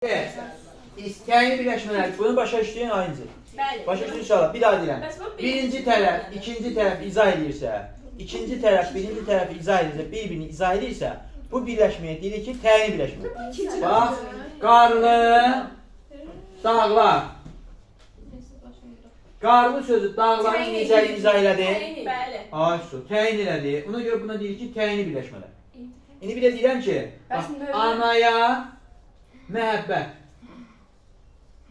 Evet. İstəyini birləşmələr. Bunu başa düşdüyün aynısı. Bəli. Başa düşdüyün inşallah. Bir daha deyirəm. Birinci tərəf, ikinci tərəf izah edirsə, ikinci tərəf, birinci tərəf izah edirsə, bir-birini izah edirsə, bu birləşməyə deyilir ki, təyini birləşmə. Bax, qarlı, dağlar. Qarlı sözü dağların necəli izah elədi? Bəli. Ay su, təyin elədi. Ona görə buna deyilir ki, təyini birləşmələr. İndi bir də deyirəm ki, bax, anaya məhəbbət.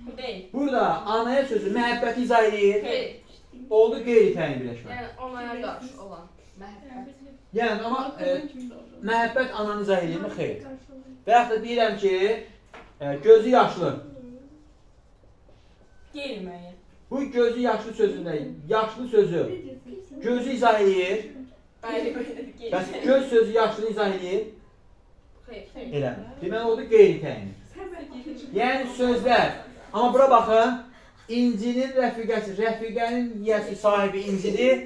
Bu deyil. Burada anaya sözü məhəbbəti izah edir. Xeyr. Oldu qeyri-təyin birləşmə. Yəni onlara qarşı olan məhəbbət. Yəni amma məhəbbət ananı izah edirmi? Xeyr. Və yaxud da deyirəm ki, gözü yaşlı. Qeyri-müəyyən. Bu gözü yaşlı sözündə yaşlı sözü gözü izah edir. Bəli. Bəs göz sözü yaşlını izah edir. Xeyr. Elə. Deməli oldu qeyri-təyin. Yəni sözlər. Amma bura baxın. İncinin rəfiqəsi, rəfiqənin yiyəsi sahibi incidir.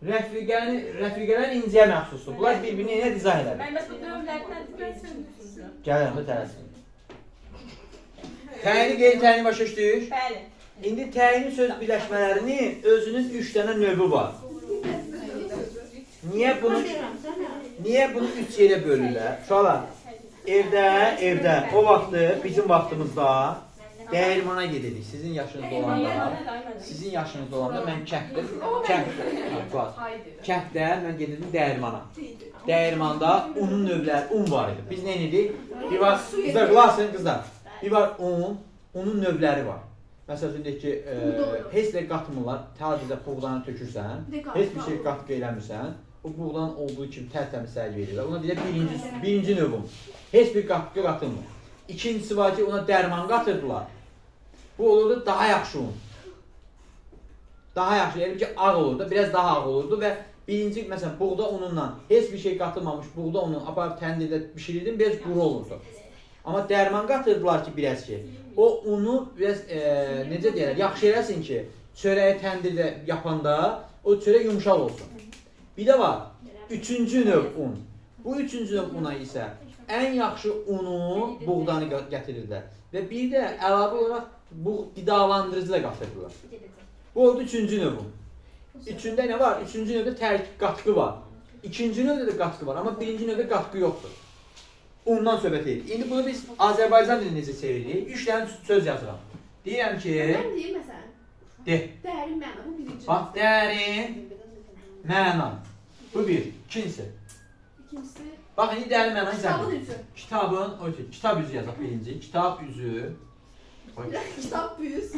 Rəfiqələr inciyə məxsusdur. Bunlar bir-birini nə izah edir? Mən bəs bu dövlətdən nədir? Gəlin bu tələsin. Təyini qeyri-təyini başa düşdük. Bəli. İndi təyini söz birləşmələrinin özünün 3 dənə növü var. Niyə bunu 3 yerə bölürlər? Uşaqlar, evdə, o vaxtı, bizim vaxtımızda dəyirmana gedirdik. Sizin yaşınızda olanda mən kənddə mən gedirdim dəyirmana. Dəyirmanda unun növləri, un var idi. Biz nə edirdik? Bir var, qızlar, bir var unun növləri var. Məsələn, deyək ki, heç də qatmırlar, tədricə buğdanı tökürsən, heç bir şey qatqı eləmirsən, o buğdan olduğu kimi tərtəmiz sərgi verirlər. Ona deyək birinci növüm, heç bir qatqı qatılmır. İkincisi var ki, ona dərman qatırdılar. Bu olurdu daha yaxşı un. Daha yaxşı, yəni ki, ağ olurdu, biraz daha ağ olurdu və birinci, məsələn, buğda unundan heç bir şey qatılmamış buğda ununu aparıb təndirdə bişirirdim, biraz quru olurdu. Amma dərman qatırdılar ki, biraz ki, o unu biraz, necə deyərlər, yaxşı eləsin ki, çörəyi təndirdə yapanda o çörək yumuşaq olsun. Bir də var, üçüncü növ un. Bu üçüncü növ una isə ən yaxşı unu buğdanı gətirirlər. Və bir də əlavə olaraq bu qidalandırıcı da qatırdılar. Bu oldu üçüncü növün. Üçündə nə var? Üçüncü növdə qatqı var. İkinci növdə də qatqı var, amma birinci növdə qatqı yoxdur. Undan söhbət edir. İndi bunu biz Azərbaycan dilini necə çeviririk? 3 dənə söz yazıram. Deyirəm ki... Mən deyim məsələn. De. Dərin məna, bu birinci. Bax, dərin məna. Bu bir. İkincisi. İkincisi... Bax, indi dərin məna izah Kitabın üzü. Kitab üzü yazaq birinci. Kitab üzü. Kitab büyüz.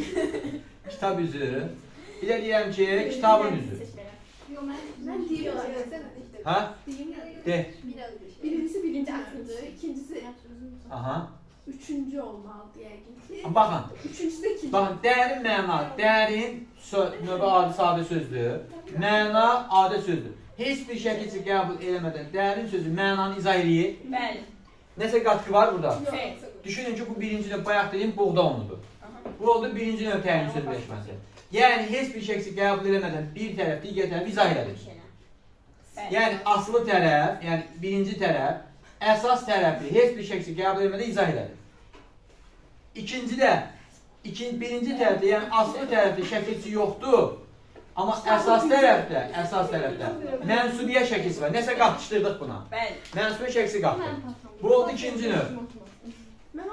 Kitab üzü. Bir də deyirəm ki, kitabın üzü. Mən deyim. Hə? De. Birincisi birinci açıdır, ikincisi Aha. üçüncü olmalıdır yəqin ki. Baxın. Üçüncüsü də ikinci. Baxın, dərin məna, dərin növbə adi sadə sözdür. Məna adə sözdür. Heç bir şəkilçi qəbul eləmədən dərin sözü mənanı izah edir. Bəli. Nəsə qatqı var burada? Xeyr. Düşünün ki, bu birinci növ bayaq dediyim buğda unudur. Bu oldu birinci növ təyin söz birləşməsi. Yəni, heç bir şəkilçi qəbul eləmədən bir tərəf, digər tərəf izah elədir. Yəni, asılı tərəf, yəni birinci tərəf, əsas tərəfi heç bir şəkilçi qəbul eləmədən izah elədir. İkincidə, birinci tərəfdə, yəni asılı tərəfdə şəkilçi yoxdur. Amma əsas tərəfdə mənsubiyyə şəkilçisi var. Nəsə qatışdırdıq buna. Bəli. Mənsubiyyə şəkilçisi qatdıq. Bu oldu ikinci növ.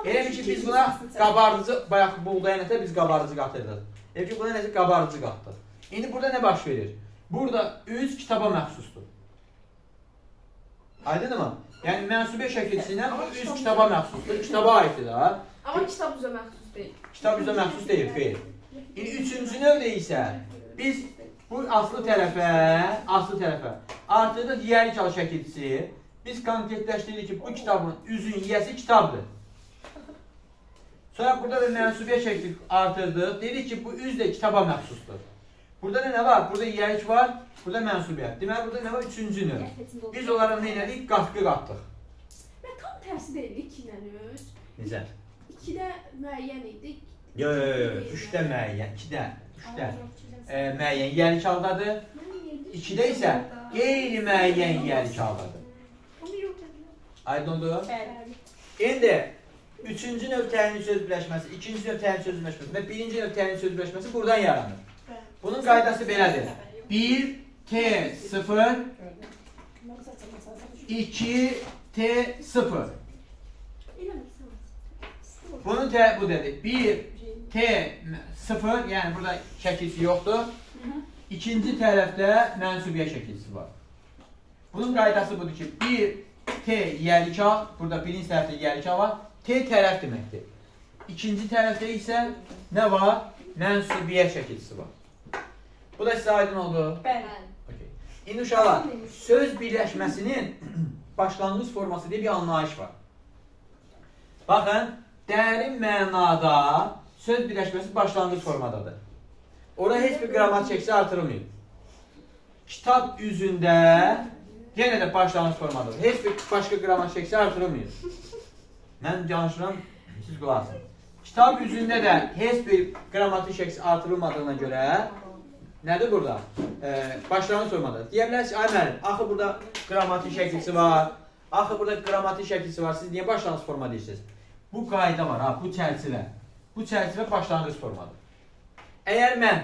Elə ki, biz buna qabardıcı, bayaq buğdaya nəsə biz qabardıcı qatırdıq. Elə ki, buna nəsə qabardıcı qatdıq. İndi burada nə baş verir? Burada üz kitaba məxsusdur. Aydın mı? Yəni mənsubiyyə şəkilçisindən bu üz kitaba məxsusdur. Kitaba aiddir da. Amma kitab üzə məxsus deyil. Kitab üzə məxsus deyil, xeyr. İndi üçüncü növdə isə biz bu aslı tərəfə artırda digər çal şəkilçisi biz konkretləşdiririk ki, bu kitabın üzün yiyəsi kitabdır. Sonra burada da mənsubiyyə şəkli artırdıq. Dedik ki, bu üz də kitaba məxsusdur. Burada nə var? Burada yiyəlik var, burada mənsubiyyət. Deməli, burada nə var? Üçüncü növ. Biz onlara nə elədik? Qatqı qatdıq. Və tam tərsi deyil, 2 ilə 3. Necə? 2-də müəyyən idi. Yox, 3-də müəyyən, 2-də, 3-də müəyyən yiyəlik haldadır. 2-də isə qeyri-müəyyən yiyəlik haldadır. Aydındır? Bəli. İndi üçüncü növ təyin söz birləşməsi, ikinci növ təyin söz birləşməsi və birinci növ təyin söz birləşməsi buradan yaranır. Bunun qaydası belədir. 1 T0 2 T0. Bunun bu dedi. 1 T0, yəni burada şəkilsi yoxdur. İkinci tərəfdə mənsubiyə şəkilsi var. Bunun qaydası budur ki, 1 T yəlikal, burada birinci tərəfdə yəlikal var. T tərəf deməkdir. İkinci tərəfdə isə nə var? Mənsubiyə şəkilsi var. Bu da sizə aydın oldu. Bəli. İndi uşaqlar, söz birləşməsinin başlanğıc forması deyə bir anlayış var. Baxın, dərin mənada söz birləşməsi başlanğıc formadadır. Orada heç bir qrammatik şəkli artırılmıyor. Kitab üzündə yenə də başlanğıc formadadır. Heç bir başqa qrammatik şəkli artırılmıyor. Mən danışıram, siz qulaq asın. Kitab üzündə də heç bir qrammatik şəkli artırılmadığına görə nədir burada? Başlanğıc formadadır. Deyə bilərsiniz, ay müəllim, axı burada qrammatik şəklisi var. Axı burada qrammatik şəklisi var. Siz niyə başlanğıc forma deyirsiniz? Bu qayda var, ha, bu çərçivə. Bu çərçivə başlanğıc formadır. Əgər mən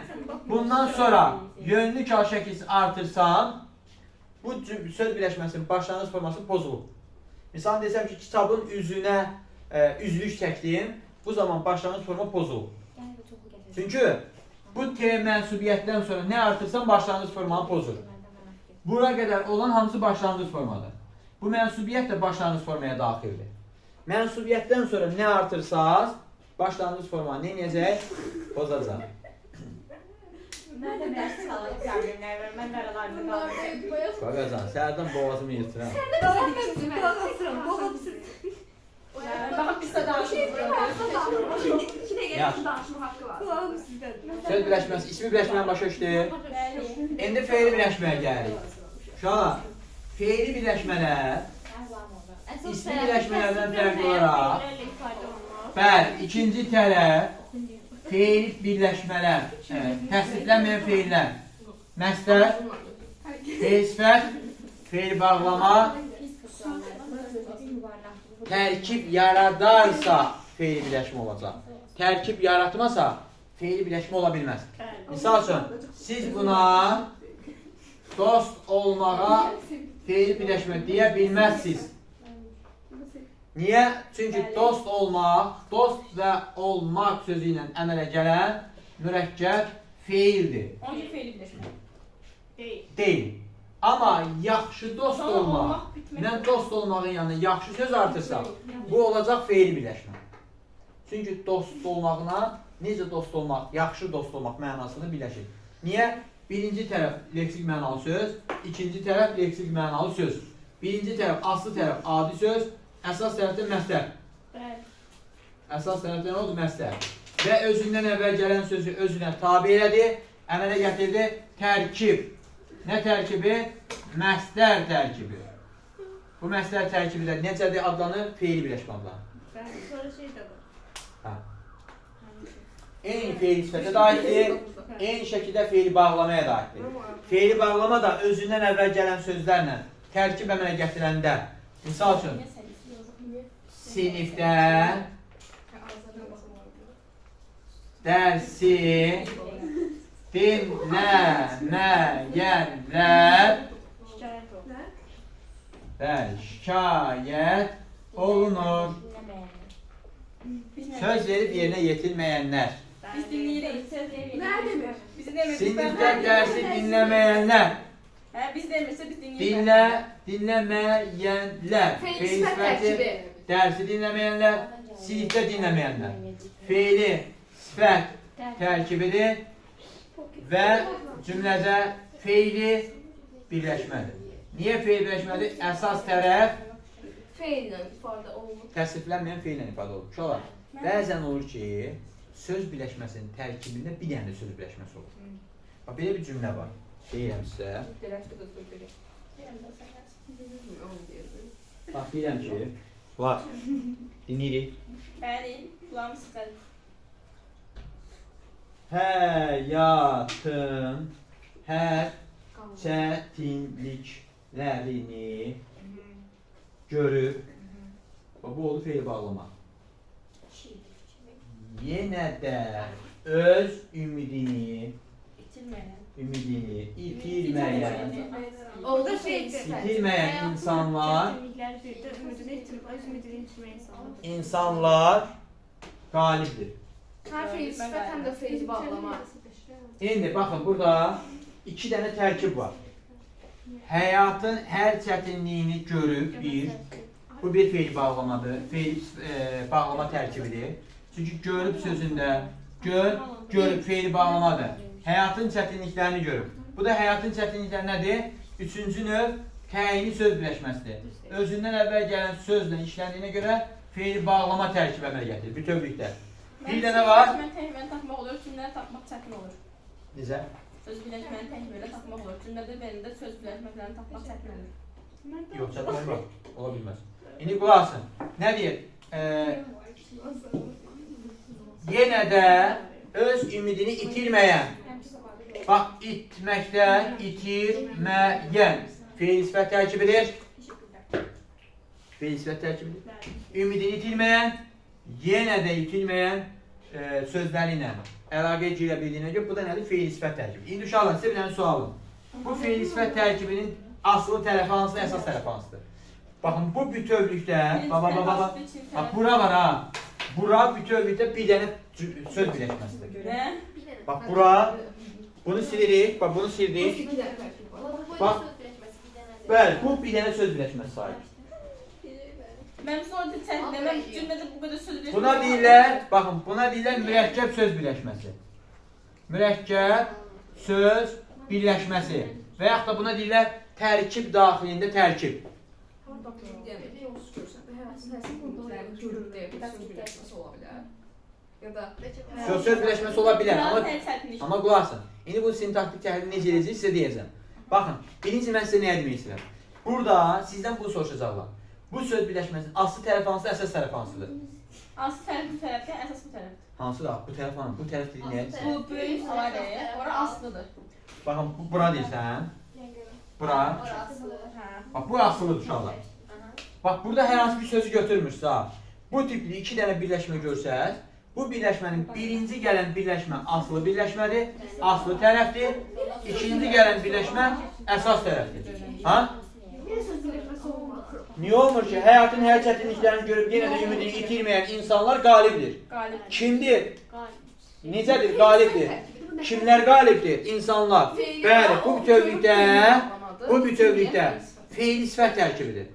bundan sonra yönlü kal şəkilsi artırsam, bu söz birləşməsinin başlanğıc forması pozulur. Misal desəm ki, kitabın üzünə üzlük çəkdim, bu zaman başlanğıc forma pozulur. Çünki bu T mənsubiyyətdən sonra nə artırsam başlanğıc formanı pozur. Bura qədər olan hamısı başlanğıc formadır. Bu mənsubiyyət də başlanğıc formaya daxildir. Mənsubiyyətdən sonra nə artırsaz, başlanğıc formanı nə edəcək? Bozacaq. Məndə dərs çalıb problemlər var. Mən də aralarda qalmışam. Qaqazan, səhərdən boğazımı yırtıram. Baxın, biz də danışırıq. Söz birləşməsi, ismi birləşmənin başa düşdü. İndi feili birləşməyə gəlirik. Uşaqlar, feili birləşmələr ismi birləşmələrdən fərqli olaraq bəli, ikinci tərəf feil birləşmələr, təsdiqlənməyən feillər, məsdər, feil sifət, feil bağlama, tərkib yaradarsa feil birləşmə olacaq. Tərkib yaratmasa feil birləşmə ola bilməz. Misal üçün, siz buna dost olmağa feil birləşmə deyə bilməzsiniz. Niyə? Çünki dost olmaq, dost və olmaq sözü ilə əmələ gələn mürəkkəb feildir. Onun feili birləşmə. Deyil. Amma yaxşı dost olmaq, mən dost olmağın yanına yaxşı söz artırsam, bu olacaq feil birləşmə. Çünki dost olmaqla, necə dost olmaq, yaxşı dost olmaq mənasını birləşir. Niyə? Birinci tərəf leksik mənalı söz, ikinci tərəf leksik mənalı söz. Birinci tərəf, aslı tərəf adi söz, əsas tərəfdə məsdər. Əsas tərəfdə nə oldu? Məsdər. Və özündən əvvəl gələn sözü özünə tabi elədi, əmələ gətirdi tərkib. Nə tərkibi? Məsdər tərkibi. Bu məsdər tərkibi də necədir adlanır? Feil birləşmə adlanır. Sonra şey də var. Eyni feil sifətə də aiddir, eyni şəkildə feili bağlamaya da aiddir. Feili bağlama da özündən əvvəl gələn sözlərlə tərkib əmələ gətirəndə, misal üçün, sinifdə dərsi dinləməyənlər şikayət olunur. Söz verib yerinə yetirməyənlər. Biz dinləyirik. Nə demir? Biz demirik. Sinifdə dərsi dinləməyənlər. Biz demirsə biz dinləyirik. Dinləməyənlər. Feil sifət tərkibi. Dərsi dinləməyənlər, sinifdə dinləməyənlər. Feili sifət tərkibidir və cümlədə feili birləşmədir. Niyə feil birləşmədir? Əsas tərəf Feillə ifadə olunur. təsriflənməyən feillə ifadə olunur. Uşaqlar, bəzən olur ki, söz birləşməsinin tərkibində bir dənə söz birləşməsi olur. Bax, belə bir cümlə var. Deyirəm sizə. Bax, deyirəm ki, var, dinləyirik. Bəli, kulağımız sıxır. Həyatın hər çətinliklərini görüb, bu oldu feil bağlama. yenə də öz ümidini itirməyən Orada fe'l İtirməyən insanlar ümidini itirməyən insanlar. insanlar qalibdir. Hem fe'l sıfat hem de fe'l bağlama. İndi baxın burada 2 dənə tərkib var. Həyatın hər çətinliyini görüb bir. Bu bir fe'l bağlamadır. Fe'l bağlama tərkibidir. Çünki görüb sözündə görüb fe'l bağlamadır. Həyatın çətinliklərini görüb. Bu da həyatın çətinlikləri nədir? Üçüncü növ təyini söz birləşməsidir. Özündən əvvəl gələn sözlə işləndiyinə görə fe'l bağlama tərkibi əmələ gətirir bütövlükdə. Bir dənə var. Təkməni tapmaq olur, cümlələri tapmaq çətin olur. Necə? Söz birləşməni təkmərlə tapmaq olur. Cümlədə birində söz birləşməklərini tapmaq çətin olur. Yox, çatmaz var. Ola bilməz. İndi qulaq asın. Nə deyir? Yenə də öz ümidini itirməyən. Bax, itməkdən itirməyən. Fe'l sifət tərkibidir. Fe'l sifət tərkibidir. Ümidini itirməyən, yenə də itirməyən sözləri ilə əlaqə girə bildiyinə görə bu da nədir? Fe'l sifət tərkibi. İndi uşaqlar, sizə bir dənə sualım. Bu fe'l sifət tərkibinin asılı tərəfi hansıdır, əsas tərəfi hansıdır? Baxın, bu bütövlükdə, bax, bura var ha. Bura bütövlükdə bir dənə söz birləşməsidir. Nə? Bax, bura, bunu silirik, bax, bunu sildik. İki tane terkip var. Bax, bəli, bu bir dənə söz birləşməsi sahib. Mən sonra deməm, cümlədə bu qədər söz birləşməsi. Buna deyirlər, baxın, buna deyirlər mürəkkəb söz birləşməsi. Mürəkkəb söz birləşməsi. Və yaxud da buna deyirlər tərkib daxilində tərkib. Söz birləşməsi ola bilər, amma qulaq asın. İndi bu sintaktik təhlil necə edəcək sizə deyəcəm. Baxın, birinci mən sizə nəyə demək istəyirəm. Burada sizdən bunu soruşacaqlar. Bu söz birləşməsinin aslı tərəfi hansıdır, əsas tərəfi hansıdır? Aslı tərəf bu tərəfdə, əsas bu tərəfdir. Hansıdır? Bu tərəf hansı? Bu tərəf dediyin nədir? Bu böyük alaydır, ora aslıdır. Baxın, bura deyirsən. Bura. Bax, bu asılıdır uşaqlar. Bax, burada hər hansı bir sözü götürmürsə, bu tipli 2 dənə birləşmə görsəz, bu birləşmənin birinci gələn birləşmə aslı birləşmədir, aslı tərəfdir. İkinci gələn birləşmə əsas tərəfdir. Ha? Niyə olmur ki, həyatın hər çətinliklərini görüb yenə də ümidini itirməyən insanlar qalibdir. Kimdir? Necədir? Qalibdir. Kimlər qalibdir? İnsanlar. Bəli, bu bütövlükdə fe'l sifət tərkibidir.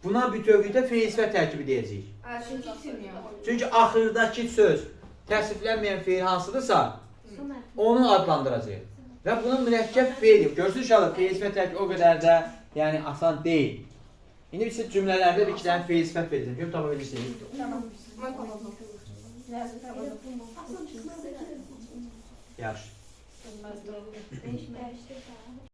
Buna bütövlükdə fe'l sifət tərkibi deyəcəyik. Çünki axırdakı söz təsviflənməyən fe'l hansıdırsa, onu adlandıracaq. Və bunun mürəkkəb fe'l. Görürsünüz uşaqlar, fe'l sifət tərkibi o qədər də yəni asan deyil. İndi siz cümlələrdə bir iki dənə fe'l sifət verəcəm. Görüb tapa bilirsiniz. Yaxşı.